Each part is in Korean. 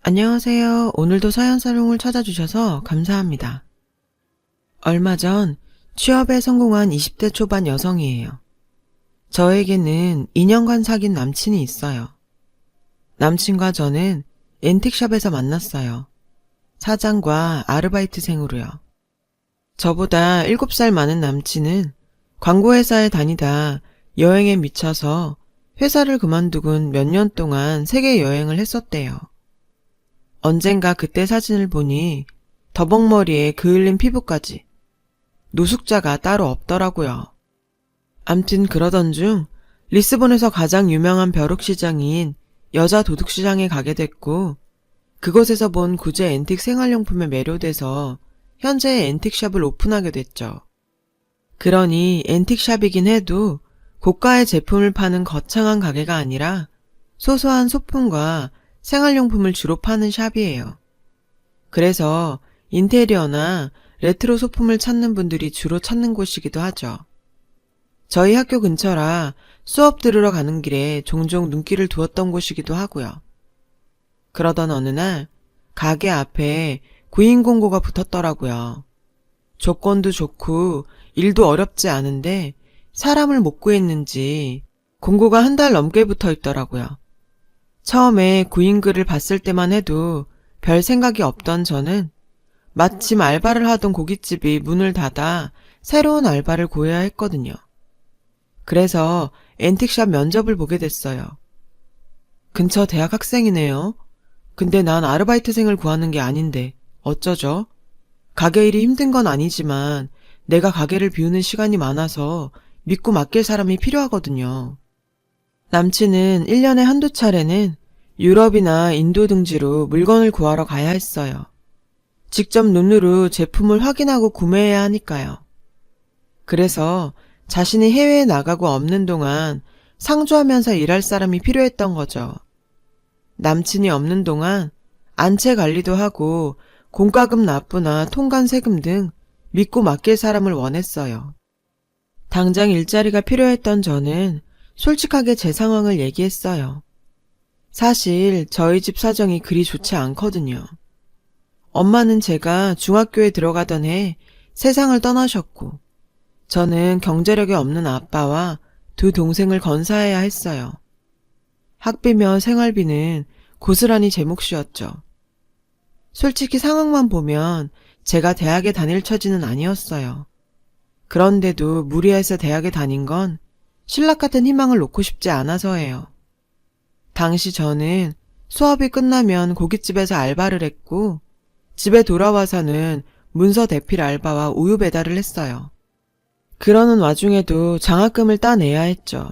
안녕하세요. 오늘도 사연사롱을 찾아주셔서 감사합니다. 얼마 전 취업에 성공한 20대 초반 여성이에요. 저에게는 2년간 사귄 남친이 있어요. 남친과 저는 앤틱샵에서 만났어요. 사장과 아르바이트생으로요. 저보다 7살 많은 남친은 광고회사에 다니다 여행에 미쳐서 회사를 그만두곤 몇 년 동안 세계 여행을 했었대요. 언젠가 그때 사진을 보니 더벅머리에 그을린 피부까지 노숙자가 따로 없더라고요. 암튼 그러던 중 리스본에서 가장 유명한 벼룩시장인 여자 도둑시장에 가게 됐고, 그곳에서 본 구제 앤틱 생활용품에 매료돼서 현재 앤틱샵을 오픈하게 됐죠. 그러니 앤틱샵이긴 해도 고가의 제품을 파는 거창한 가게가 아니라 소소한 소품과 생활용품을 주로 파는 샵이에요. 그래서 인테리어나 레트로 소품을 찾는 분들이 주로 찾는 곳이기도 하죠. 저희 학교 근처라 수업 들으러 가는 길에 종종 눈길을 두었던 곳이기도 하고요. 그러던 어느 날 가게 앞에 구인 공고가 붙었더라고요. 조건도 좋고 일도 어렵지 않은데 사람을 못 구했는지 공고가 한 달 넘게 붙어 있더라고요. 처음에 구인글을 봤을 때만 해도 별 생각이 없던 저는 마침 알바를 하던 고깃집이 문을 닫아 새로운 알바를 구해야 했거든요. 그래서 앤틱샵 면접을 보게 됐어요. 근처 대학 학생이네요. 근데 난 아르바이트생을 구하는 게 아닌데 어쩌죠? 가게 일이 힘든 건 아니지만 내가 가게를 비우는 시간이 많아서 믿고 맡길 사람이 필요하거든요. 남친은 1년에 한두 차례는 유럽이나 인도 등지로 물건을 구하러 가야 했어요. 직접 눈으로 제품을 확인하고 구매해야 하니까요. 그래서 자신이 해외에 나가고 없는 동안 상주하면서 일할 사람이 필요했던 거죠. 남친이 없는 동안 안채 관리도 하고 공과금 납부나 통관 세금 등 믿고 맡길 사람을 원했어요. 당장 일자리가 필요했던 저는 솔직하게 제 상황을 얘기했어요. 사실 저희 집 사정이 그리 좋지 않거든요. 엄마는 제가 중학교에 들어가던 해 세상을 떠나셨고, 저는 경제력이 없는 아빠와 두 동생을 건사해야 했어요. 학비며 생활비는 고스란히 제 몫이었죠. 솔직히 상황만 보면 제가 대학에 다닐 처지는 아니었어요. 그런데도 무리해서 대학에 다닌 건 신락 같은 희망을 놓고 싶지 않아서예요. 당시 저는 수업이 끝나면 고깃집에서 알바를 했고, 집에 돌아와서는 문서 대필 알바와 우유 배달을 했어요. 그러는 와중에도 장학금을 따내야 했죠.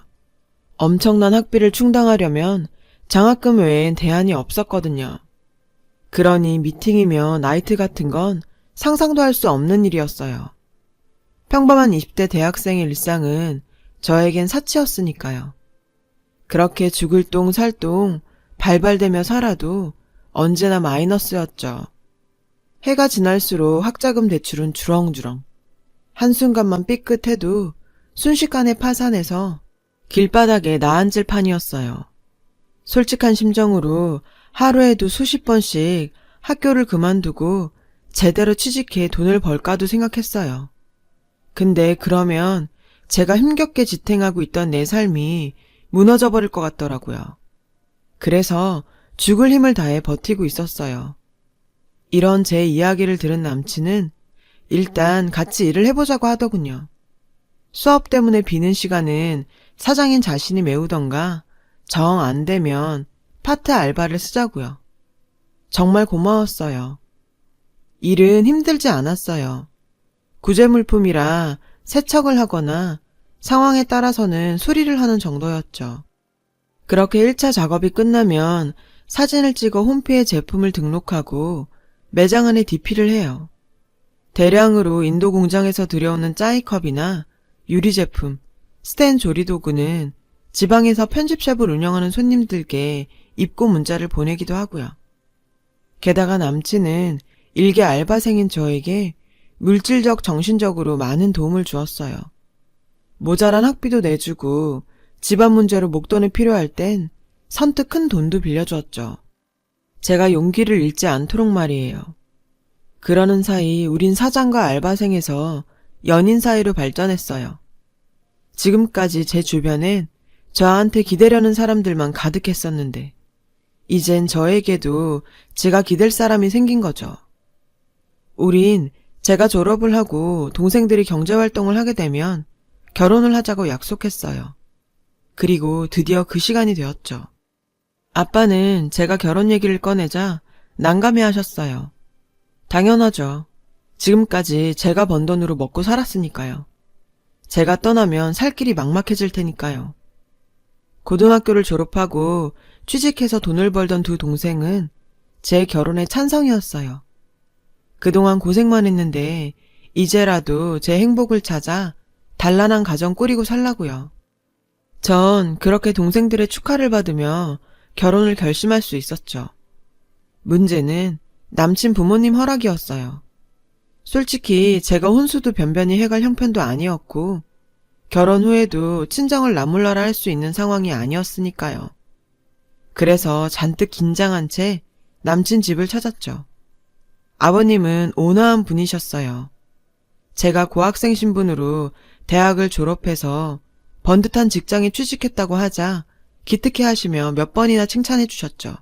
엄청난 학비를 충당하려면 장학금 외엔 대안이 없었거든요. 그러니 미팅이며 나이트 같은 건 상상도 할 수 없는 일이었어요. 평범한 20대 대학생의 일상은 저에겐 사치였으니까요. 그렇게 죽을 똥 살 똥 발발대며 살아도 언제나 마이너스였죠. 해가 지날수록 학자금 대출은 주렁주렁. 한순간만 삐끗해도 순식간에 파산해서 길바닥에 나앉을 판이었어요. 솔직한 심정으로 하루에도 수십 번씩 학교를 그만두고 제대로 취직해 돈을 벌까도 생각했어요. 근데 그러면 제가 힘겹게 지탱하고 있던 내 삶이 무너져 버릴 것 같더라고요. 그래서 죽을 힘을 다해 버티고 있었어요. 이런 제 이야기를 들은 남친은 일단 같이 일을 해보자고 하더군요. 수업 때문에 비는 시간은 사장인 자신이 메우던가 정 안 되면 파트 알바를 쓰자고요. 정말 고마웠어요. 일은 힘들지 않았어요. 구제물품이라 세척을 하거나 상황에 따라서는 수리를 하는 정도였죠. 그렇게 1차 작업이 끝나면 사진을 찍어 홈피에 제품을 등록하고 매장 안에 DP를 해요. 대량으로 인도 공장에서 들여오는 짜이컵이나 유리 제품, 스텐 조리도구는 지방에서 편집샵을 운영하는 손님들께 입고 문자를 보내기도 하고요. 게다가 남친은 일개 알바생인 저에게 물질적, 정신적으로 많은 도움을 주었어요. 모자란 학비도 내주고 집안 문제로 목돈이 필요할 땐 선뜻 큰 돈도 빌려주었죠. 제가 용기를 잃지 않도록 말이에요. 그러는 사이 우린 사장과 알바생에서 연인 사이로 발전했어요. 지금까지 제 주변엔 저한테 기대려는 사람들만 가득했었는데 이젠 저에게도 제가 기댈 사람이 생긴 거죠. 우린 제가 졸업을 하고 동생들이 경제활동을 하게 되면 결혼을 하자고 약속했어요. 그리고 드디어 그 시간이 되었죠. 아빠는 제가 결혼 얘기를 꺼내자 난감해 하셨어요. 당연하죠. 지금까지 제가 번 돈으로 먹고 살았으니까요. 제가 떠나면 살 길이 막막해질 테니까요. 고등학교를 졸업하고 취직해서 돈을 벌던 두 동생은 제 결혼에 찬성이었어요. 그동안 고생만 했는데 이제라도 제 행복을 찾아 단란한 가정 꾸리고 살라고요. 전 그렇게 동생들의 축하를 받으며 결혼을 결심할 수 있었죠. 문제는 남친 부모님 허락이었어요. 솔직히 제가 혼수도 변변히 해갈 형편도 아니었고 결혼 후에도 친정을 나몰라라 할 수 있는 상황이 아니었으니까요. 그래서 잔뜩 긴장한 채 남친 집을 찾았죠. 아버님은 온화한 분이셨어요. 제가 고학생 신분으로 대학을 졸업해서 번듯한 직장에 취직했다고 하자 기특해 하시며 몇 번이나 칭찬해 주셨죠.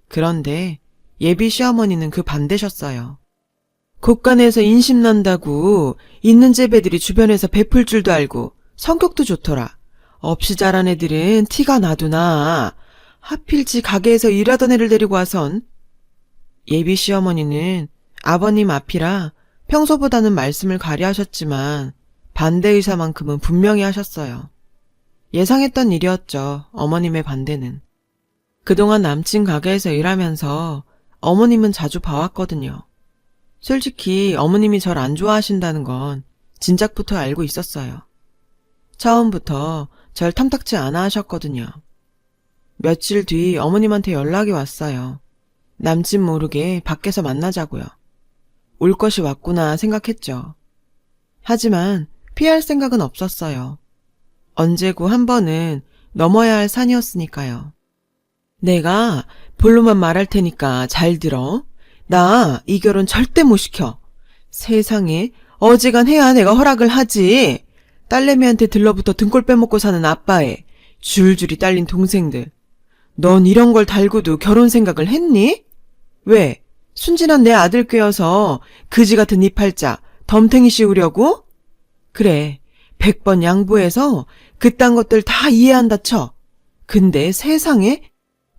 그런데 예비 시어머니는 그 반대셨어요. 곳간에서 인심난다고 있는 제배들이 주변에서 베풀 줄도 알고 성격도 좋더라. 없이 자란 애들은 티가 나도 나. 하필지 가게에서 일하던 애를 데리고 와선. 예비 시어머니는 아버님 앞이라 평소보다는 말씀을 가려하셨지만 반대 의사만큼은 분명히 하셨어요. 예상했던 일이었죠, 어머님의 반대는. 그동안 남친 가게에서 일하면서 어머님은 자주 봐왔거든요. 솔직히 어머님이 절 안 좋아하신다는 건 진작부터 알고 있었어요. 처음부터 절 탐탁지 않아 하셨거든요. 며칠 뒤 어머님한테 연락이 왔어요. 남친 모르게 밖에서 만나자고요. 올 것이 왔구나 생각했죠. 하지만 피할 생각은 없었어요. 언제고 한 번은 넘어야 할 산이었으니까요. 내가 본로만 말할 테니까 잘 들어. 나 이 결혼 절대 못 시켜. 세상에 어지간 해야 내가 허락을 하지. 딸내미한테 들러붙어 등골 빼먹고 사는 아빠에 줄줄이 딸린 동생들. 넌 이런 걸 달고도 결혼 생각을 했니? 왜? 순진한 내 아들 꿰어서 그지 같은 이팔자 덤탱이 씌우려고? 그래, 100번 양보해서 그딴 것들 다 이해한다 쳐. 근데 세상에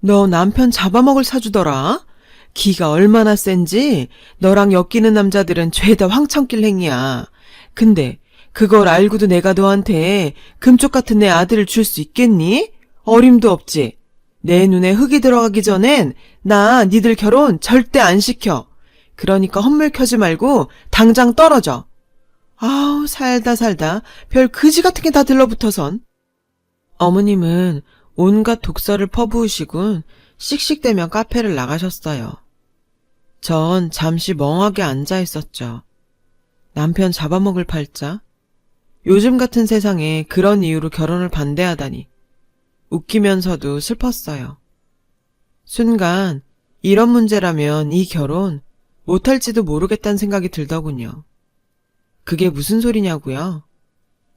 너 남편 잡아먹을 사주더라. 기가 얼마나 센지 너랑 엮이는 남자들은 죄다 황천길 행이야. 근데 그걸 알고도 내가 너한테 금쪽 같은 내 아들을 줄 수 있겠니? 어림도 없지. 내 눈에 흙이 들어가기 전엔 나 니들 결혼 절대 안 시켜. 그러니까 헛물 켜지 말고 당장 떨어져. 아우 살다 별 그지 같은 게 다 들러붙어선. 어머님은 온갖 독설을 퍼부으시곤 씩씩대며 카페를 나가셨어요. 전 잠시 멍하게 앉아 있었죠. 남편 잡아먹을 팔자? 요즘 같은 세상에 그런 이유로 결혼을 반대하다니. 웃기면서도 슬펐어요. 순간 이런 문제라면 이 결혼 못할지도 모르겠다는 생각이 들더군요. 그게 무슨 소리냐고요?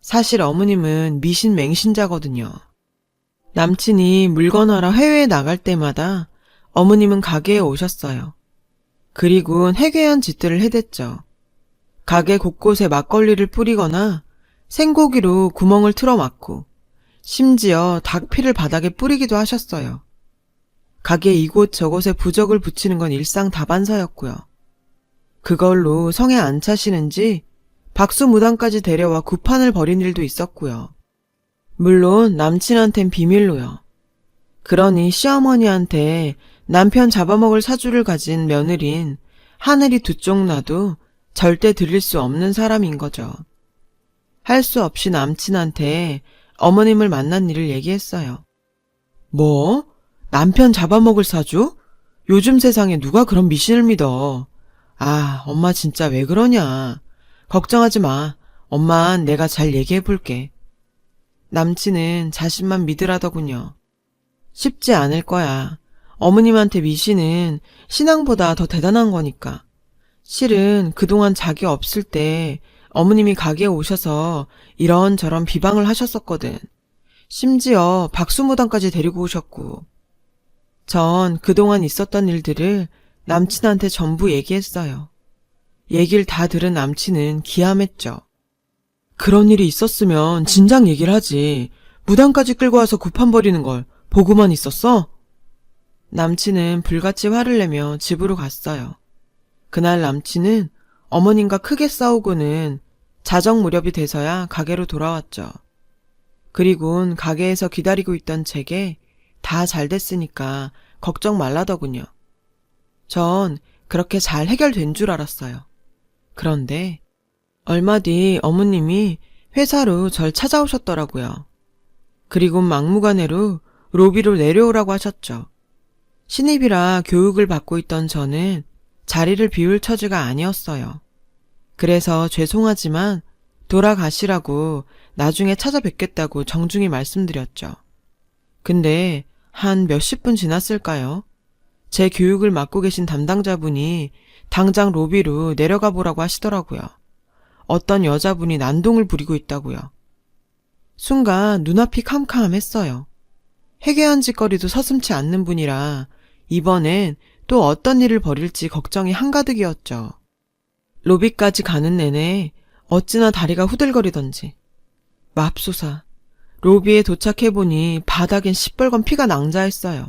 사실 어머님은 미신맹신자거든요. 남친이 물건 하러 해외에 나갈 때마다 어머님은 가게에 오셨어요. 그리곤 해괴한 짓들을 해댔죠. 가게 곳곳에 막걸리를 뿌리거나 생고기로 구멍을 틀어막고 심지어 닭피를 바닥에 뿌리기도 하셨어요. 가게 이곳저곳에 부적을 붙이는 건 일상 다반사였고요. 그걸로 성에 안 차시는지 박수무당까지 데려와 구판을 벌인 일도 있었고요. 물론 남친한텐 비밀로요. 그러니 시어머니한테 남편 잡아먹을 사주를 가진 며느린 하늘이 두 쪽 나도 절대 들릴 수 없는 사람인 거죠. 할 수 없이 남친한테 어머님을 만난 일을 얘기했어요. 뭐? 남편 잡아먹을 사주? 요즘 세상에 누가 그런 미신을 믿어. 아, 엄마 진짜 왜 그러냐. 걱정하지 마. 엄만 내가 잘 얘기해 볼게. 남친은 자신만 믿으라더군요. 쉽지 않을 거야. 어머님한테 미시는 신앙보다 더 대단한 거니까. 실은 그동안 자기 없을 때 어머님이 가게에 오셔서 이런저런 비방을 하셨었거든. 심지어 박수무당까지 데리고 오셨고. 전 그동안 있었던 일들을 남친한테 전부 얘기했어요. 얘기를 다 들은 남친은 기함했죠. 그런 일이 있었으면 진작 얘기를 하지. 무당까지 끌고 와서 구판버리는 걸 보고만 있었어? 남친은 불같이 화를 내며 집으로 갔어요. 그날 남친은 어머님과 크게 싸우고는 자정 무렵이 돼서야 가게로 돌아왔죠. 그리곤 가게에서 기다리고 있던 제게 다 잘 됐으니까 걱정 말라더군요. 전 그렇게 잘 해결된 줄 알았어요. 그런데 얼마 뒤 어머님이 회사로 절 찾아오셨더라고요. 그리고 막무가내로 로비로 내려오라고 하셨죠. 신입이라 교육을 받고 있던 저는 자리를 비울 처지가 아니었어요. 그래서 죄송하지만 돌아가시라고 나중에 찾아뵙겠다고 정중히 말씀드렸죠. 근데 한 몇십 분 지났을까요? 제 교육을 맡고 계신 담당자분이 당장 로비로 내려가 보라고 하시더라고요. 어떤 여자분이 난동을 부리고 있다고요. 순간 눈앞이 캄캄했어요. 해괴한 짓거리도 서슴지 않는 분이라 이번엔 또 어떤 일을 벌일지 걱정이 한가득이었죠. 로비까지 가는 내내 어찌나 다리가 후들거리던지. 맙소사, 로비에 도착해보니 바닥엔 시뻘건 피가 낭자했어요.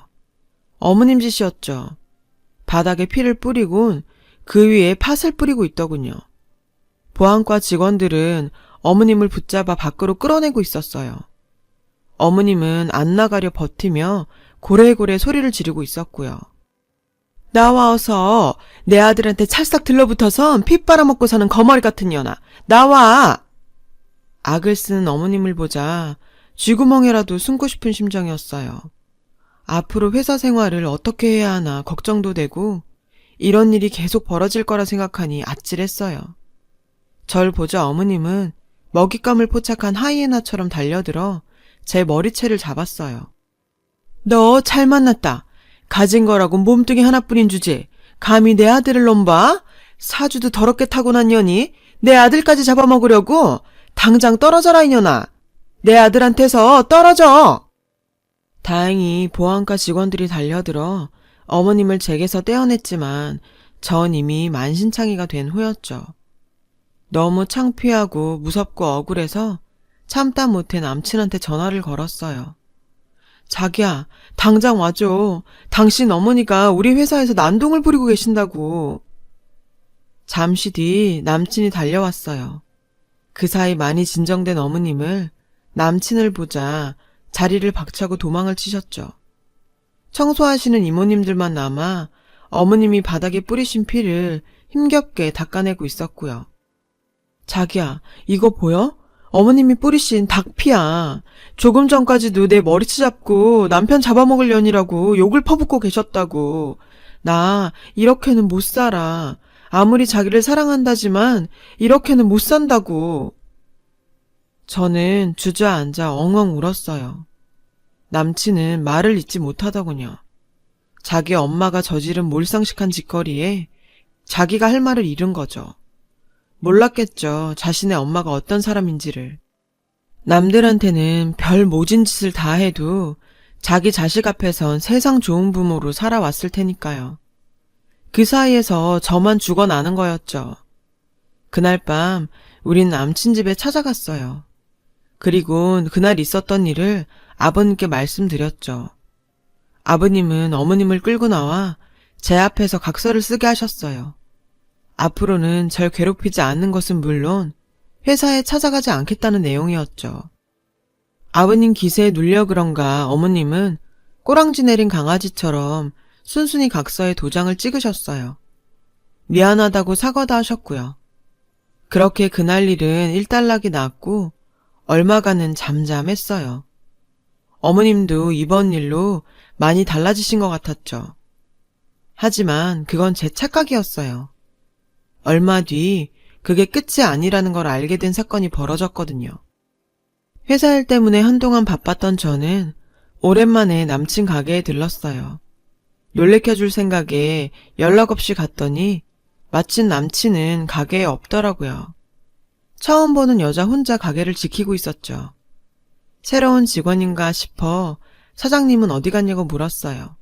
어머님 짓이었죠. 바닥에 피를 뿌리곤 그 위에 팥을 뿌리고 있더군요. 보안과 직원들은 어머님을 붙잡아 밖으로 끌어내고 있었어요. 어머님은 안 나가려 버티며 고래고래 소리를 지르고 있었고요. 나와서 내 아들한테 찰싹 들러붙어서 피 빨아먹고 사는 거머리 같은 년아. 나와! 악을 쓰는 어머님을 보자 쥐구멍에라도 숨고 싶은 심정이었어요. 앞으로 회사 생활을 어떻게 해야 하나 걱정도 되고 이런 일이 계속 벌어질 거라 생각하니 아찔했어요. 절 보자 어머님은 먹잇감을 포착한 하이에나처럼 달려들어 제 머리채를 잡았어요. 너 잘 만났다. 가진 거라고 몸뚱이 하나뿐인 주제 감히 내 아들을 넘봐? 사주도 더럽게 타고난 년이 내 아들까지 잡아먹으려고? 당장 떨어져라 이년아. 내 아들한테서 떨어져. 다행히 보안과 직원들이 달려들어 어머님을 제게서 떼어냈지만 전 이미 만신창이가 된 후였죠. 너무 창피하고 무섭고 억울해서 참다 못해 남친한테 전화를 걸었어요. 자기야, 당장 와줘. 당신 어머니가 우리 회사에서 난동을 부리고 계신다고. 잠시 뒤 남친이 달려왔어요. 그 사이 많이 진정된 어머님을 남친을 보자 자리를 박차고 도망을 치셨죠. 청소하시는 이모님들만 남아 어머님이 바닥에 뿌리신 피를 힘겹게 닦아내고 있었고요. 자기야, 이거 보여? 어머님이 뿌리신 닭피야. 조금 전까지도 내 머리채 잡고 남편 잡아먹을 년이라고 욕을 퍼붓고 계셨다고. 나 이렇게는 못 살아. 아무리 자기를 사랑한다지만 이렇게는 못 산다고. 저는 주저앉아 엉엉 울었어요. 남친은 말을 잇지 못하더군요. 자기 엄마가 저지른 몰상식한 짓거리에 자기가 할 말을 잃은 거죠. 몰랐겠죠. 자신의 엄마가 어떤 사람인지를. 남들한테는 별 모진 짓을 다 해도 자기 자식 앞에선 세상 좋은 부모로 살아왔을 테니까요. 그 사이에서 저만 죽어나는 거였죠. 그날 밤 우린 남친 집에 찾아갔어요. 그리고 그날 있었던 일을 아버님께 말씀드렸죠. 아버님은 어머님을 끌고 나와 제 앞에서 각서를 쓰게 하셨어요. 앞으로는 절 괴롭히지 않는 것은 물론 회사에 찾아가지 않겠다는 내용이었죠. 아버님 기세에 눌려 그런가 어머님은 꼬랑지 내린 강아지처럼 순순히 각서에 도장을 찍으셨어요. 미안하다고 사과도 하셨고요. 그렇게 그날 일은 일단락이 났고 얼마간은 잠잠했어요. 어머님도 이번 일로 많이 달라지신 것 같았죠. 하지만 그건 제 착각이었어요. 얼마 뒤 그게 끝이 아니라는 걸 알게 된 사건이 벌어졌거든요. 회사 일 때문에 한동안 바빴던 저는 오랜만에 남친 가게에 들렀어요. 놀래켜줄 생각에 연락 없이 갔더니 마침 남친은 가게에 없더라고요. 처음 보는 여자 혼자 가게를 지키고 있었죠. 새로운 직원인가 싶어 사장님은 어디 갔냐고 물었어요.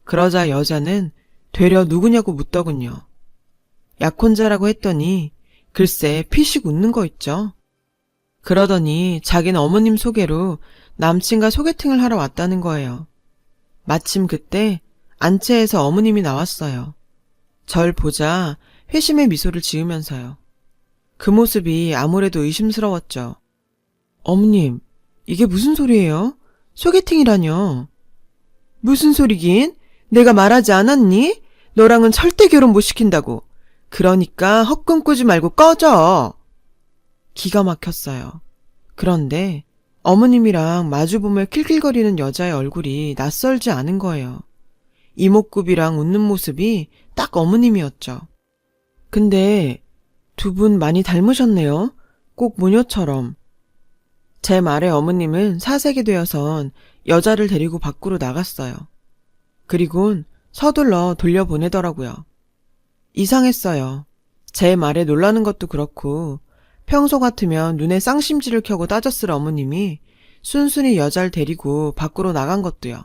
그러자 여자는 되려 누구냐고 묻더군요. 약혼자라고 했더니 글쎄 피식 웃는 거 있죠. 그러더니 자기는 어머님 소개로 남친과 소개팅을 하러 왔다는 거예요. 마침 그때 안채에서 어머님이 나왔어요. 절 보자 회심의 미소를 지으면서요. 그 모습이 아무래도 의심스러웠죠. 어머님, 이게 무슨 소리예요? 소개팅이라뇨. 무슨 소리긴? 내가 말하지 않았니? 너랑은 절대 결혼 못 시킨다고. 그러니까 헛꿈 꾸지 말고 꺼져. 기가 막혔어요. 그런데 어머님이랑 마주보며 킬킬거리는 여자의 얼굴이 낯설지 않은 거예요. 이목구비랑 웃는 모습이 딱 어머님이었죠. 근데 두 분 많이 닮으셨네요. 꼭 모녀처럼. 제 말에 어머님은 사색이 되어선 여자를 데리고 밖으로 나갔어요. 그리곤 서둘러 돌려보내더라고요. 이상했어요. 제 말에 놀라는 것도 그렇고 평소 같으면 눈에 쌍심지를 켜고 따졌을 어머님이 순순히 여자를 데리고 밖으로 나간 것도요.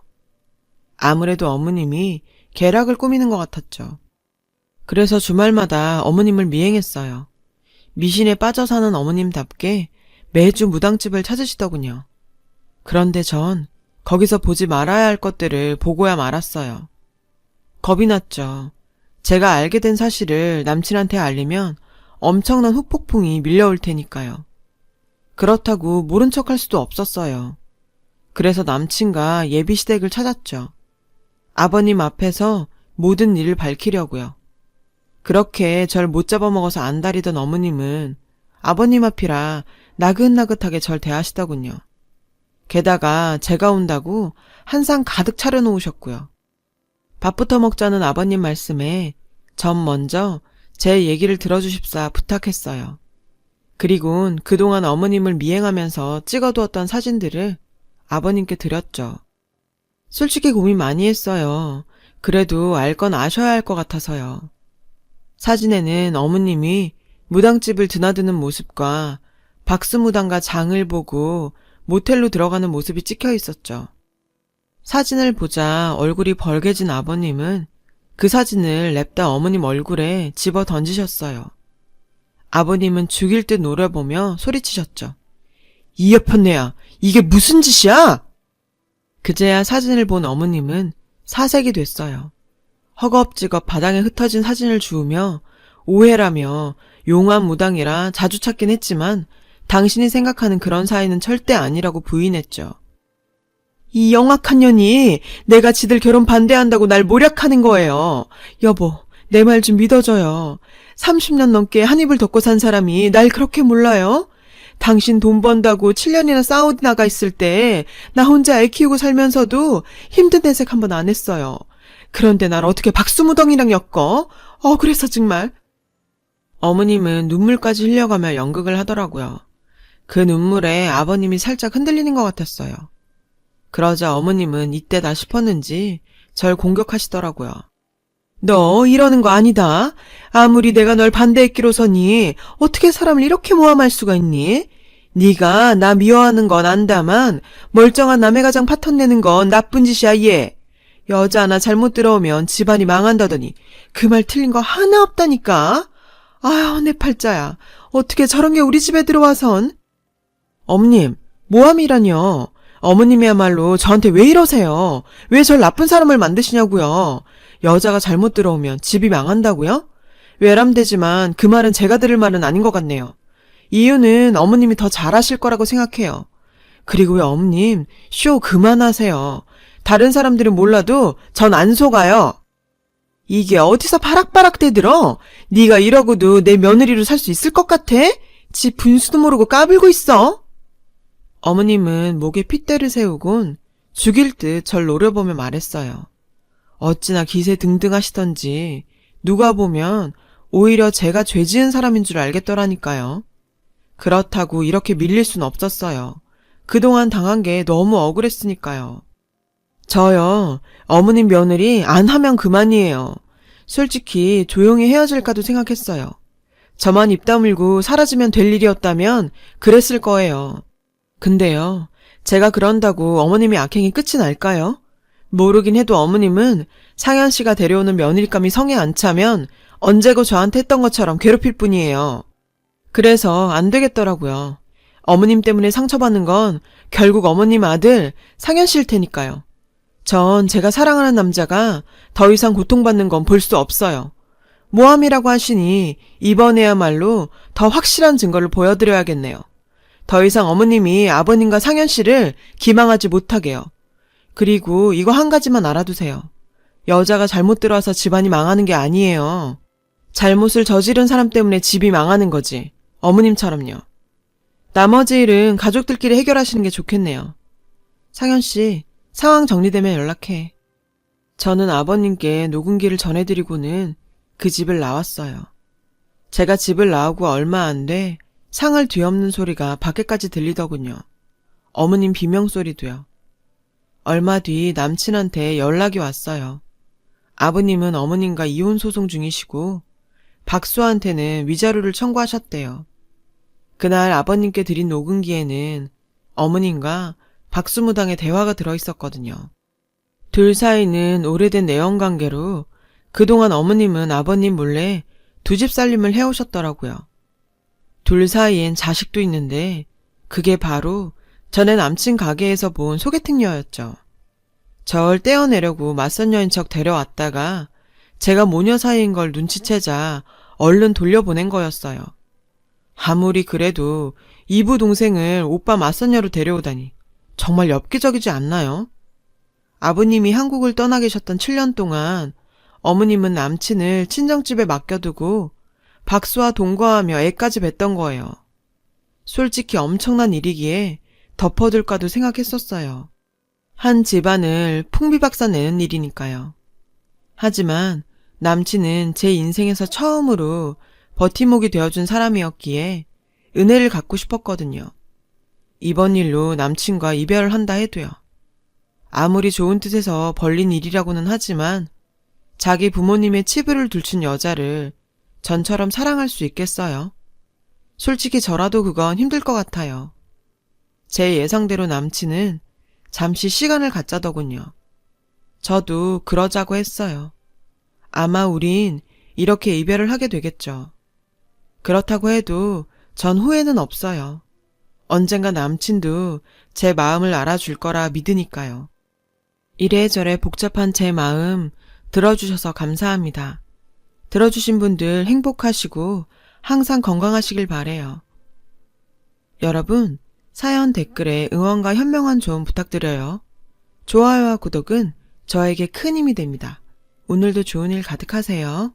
아무래도 어머님이 계략을 꾸미는 것 같았죠. 그래서 주말마다 어머님을 미행했어요. 미신에 빠져 사는 어머님답게 매주 무당집을 찾으시더군요. 그런데 전 거기서 보지 말아야 할 것들을 보고야 말았어요. 겁이 났죠. 제가 알게 된 사실을 남친한테 알리면 엄청난 후폭풍이 밀려올 테니까요. 그렇다고 모른 척할 수도 없었어요. 그래서 남친과 예비시댁을 찾았죠. 아버님 앞에서 모든 일을 밝히려고요. 그렇게 절 못 잡아먹어서 안달이던 어머님은 아버님 앞이라 나긋나긋하게 절 대하시더군요. 게다가 제가 온다고 한상 가득 차려놓으셨고요. 밥부터 먹자는 아버님 말씀에 전 먼저 제 얘기를 들어주십사 부탁했어요. 그리곤 그동안 어머님을 미행하면서 찍어두었던 사진들을 아버님께 드렸죠. 솔직히 고민 많이 했어요. 그래도 알 건 아셔야 할 것 같아서요. 사진에는 어머님이 무당집을 드나드는 모습과 박스무당과 장을 보고 모텔로 들어가는 모습이 찍혀 있었죠. 사진을 보자 얼굴이 벌개진 아버님은 그 사진을 냅다 어머님 얼굴에 집어 던지셨어요. 아버님은 죽일 듯 노려보며 소리치셨죠. 이 여편네야, 이게 무슨 짓이야? 그제야 사진을 본 어머님은 사색이 됐어요. 허겁지겁 바닥에 흩어진 사진을 주우며 오해라며 용한 무당이라 자주 찾긴 했지만 당신이 생각하는 그런 사이는 절대 아니라고 부인했죠. 이 영악한 년이 내가 지들 결혼 반대한다고 날 모략하는 거예요. 여보, 내 말 좀 믿어줘요. 30년 넘게 한 입을 덮고 산 사람이 날 그렇게 몰라요? 당신 돈 번다고 7년이나 사우디 나가 있을 때 나 혼자 애 키우고 살면서도 힘든 내색 한 번 안 했어요. 그런데 날 어떻게 박수무덩이랑 엮어? 그래서 정말. 어머님은 눈물까지 흘려가며 연극을 하더라고요. 그 눈물에 아버님이 살짝 흔들리는 것 같았어요. 그러자 어머님은 이때다 싶었는지 절 공격하시더라고요. 너 이러는 거 아니다. 아무리 내가 널 반대했기로서니 어떻게 사람을 이렇게 모함할 수가 있니? 네가 나 미워하는 건 안다만 멀쩡한 남의 가장 파탄내는 건 나쁜 짓이야 얘. 여자 하나 잘못 들어오면 집안이 망한다더니 그 말 틀린 거 하나 없다니까. 아휴 내 팔자야. 어떻게 저런 게 우리 집에 들어와선. 어머님 모함이라뇨. 어머님이야말로 저한테 왜 이러세요? 왜 절 나쁜 사람을 만드시냐고요? 여자가 잘못 들어오면 집이 망한다고요? 외람되지만 그 말은 제가 들을 말은 아닌 것 같네요. 이유는 어머님이 더 잘하실 거라고 생각해요. 그리고 왜 어머님 쇼 그만하세요. 다른 사람들은 몰라도 전 안 속아요. 이게 어디서 바락바락 대들어? 네가 이러고도 내 며느리로 살 수 있을 것 같아? 지 분수도 모르고 까불고 있어? 어머님은 목에 핏대를 세우곤 죽일 듯 절 노려보며 말했어요. 어찌나 기세 등등하시던지 누가 보면 오히려 제가 죄 지은 사람인 줄 알겠더라니까요. 그렇다고 이렇게 밀릴 순 없었어요. 그동안 당한 게 너무 억울했으니까요. 저요, 어머님 며느리 안 하면 그만이에요. 솔직히 조용히 헤어질까도 생각했어요. 저만 입 다물고 사라지면 될 일이었다면 그랬을 거예요. 근데요, 제가 그런다고 어머님이 악행이 끝이 날까요? 모르긴 해도 어머님은 상현 씨가 데려오는 며느리감이 성에 안 차면 언제고 저한테 했던 것처럼 괴롭힐 뿐이에요. 그래서 안 되겠더라고요. 어머님 때문에 상처받는 건 결국 어머님 아들 상현 씨일 테니까요. 전 제가 사랑하는 남자가 더 이상 고통받는 건 볼 수 없어요. 모함이라고 하시니 이번에야말로 더 확실한 증거를 보여드려야겠네요. 더 이상 어머님이 아버님과 상현 씨를 기망하지 못하게요. 그리고 이거 한 가지만 알아두세요. 여자가 잘못 들어와서 집안이 망하는 게 아니에요. 잘못을 저지른 사람 때문에 집이 망하는 거지. 어머님처럼요. 나머지 일은 가족들끼리 해결하시는 게 좋겠네요. 상현 씨, 상황 정리되면 연락해. 저는 아버님께 녹음기를 전해드리고는 그 집을 나왔어요. 제가 집을 나오고 얼마 안 돼 상을 뒤엎는 소리가 밖에까지 들리더군요. 어머님 비명소리도요. 얼마 뒤 남친한테 연락이 왔어요. 아버님은 어머님과 이혼 소송 중이시고 박수한테는 위자료를 청구하셨대요. 그날 아버님께 드린 녹음기에는 어머님과 박수무당의 대화가 들어있었거든요. 둘 사이는 오래된 내연관계로 그동안 어머님은 아버님 몰래 두 집 살림을 해오셨더라고요. 둘 사이엔 자식도 있는데 그게 바로 전에 남친 가게에서 본 소개팅녀였죠. 절 떼어내려고 맞선 여인 척 데려왔다가 제가 모녀 사이인 걸 눈치채자 얼른 돌려보낸 거였어요. 아무리 그래도 이부 동생을 오빠 맞선녀로 데려오다니 정말 엽기적이지 않나요? 아버님이 한국을 떠나 계셨던 7년 동안 어머님은 남친을 친정집에 맡겨두고 박수와 동거하며 애까지 뵀던 거예요. 솔직히 엄청난 일이기에 덮어둘까도 생각했었어요. 한 집안을 풍비박산 내는 일이니까요. 하지만 남친은 제 인생에서 처음으로 버팀목이 되어준 사람이었기에 은혜를 갚고 싶었거든요. 이번 일로 남친과 이별을 한다 해도요. 아무리 좋은 뜻에서 벌린 일이라고는 하지만 자기 부모님의 치부를 들춘 여자를 전처럼 사랑할 수 있겠어요? 솔직히 저라도 그건 힘들 것 같아요. 제 예상대로 남친은 잠시 시간을 갖자더군요. 저도 그러자고 했어요. 아마 우린 이렇게 이별을 하게 되겠죠. 그렇다고 해도 전 후회는 없어요. 언젠가 남친도 제 마음을 알아줄 거라 믿으니까요. 이래저래 복잡한 제 마음 들어주셔서 감사합니다. 들어주신 분들 행복하시고 항상 건강하시길 바래요. 여러분, 사연 댓글에 응원과 현명한 조언 부탁드려요. 좋아요와 구독은 저에게 큰 힘이 됩니다. 오늘도 좋은 일 가득하세요.